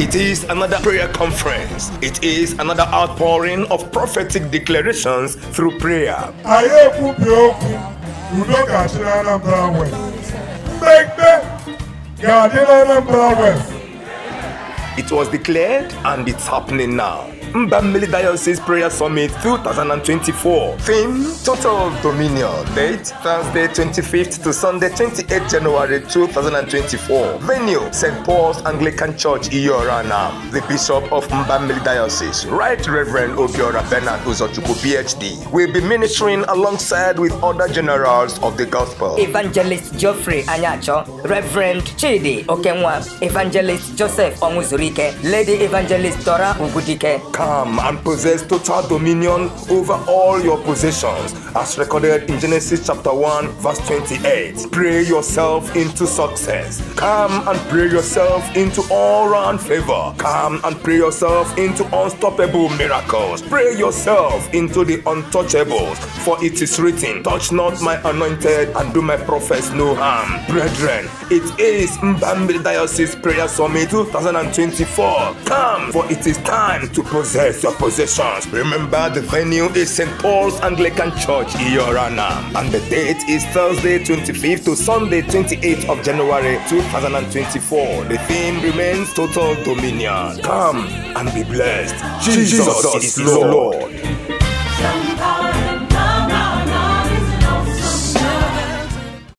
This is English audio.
It is another prayer conference. It is another outpouring of prophetic declarations through prayer. It was declared and it's happening now. Mbamili Diocese Prayer Summit 2024. Theme: Total Dominion. Date: Thursday 25th to Sunday 28th January 2024. Venue: St. Paul's Anglican Church, Iyorana. The Bishop of Mbamili Diocese, Right Reverend Rev'd Nzubechukwu, PhD, will be ministering alongside with other generals of the gospel. Evangelist Geoffrey Anyacho, Reverend Chidi Okenwa, Evangelist Joseph Omuzurike, Lady Evangelist Dora Ugudike. Come and possess total dominion over all your possessions, as recorded in Genesis chapter 1 verse 28. Pray yourself into success. Come and pray yourself into all-round favor. Come and pray yourself into unstoppable miracles. Pray yourself into the untouchables, for it is written, touch not my anointed and do my prophets no harm. Brethren, it is Mbamili Diocese Prayer Summit 2024. Come, for it is time to possess your possessions. Remember, the venue is St. Paul's Anglican Church, Iyorana, and the date is Thursday 25th to Sunday 28th of January 2024. The theme remains Total Dominion. Come and be blessed. Jesus is Lord.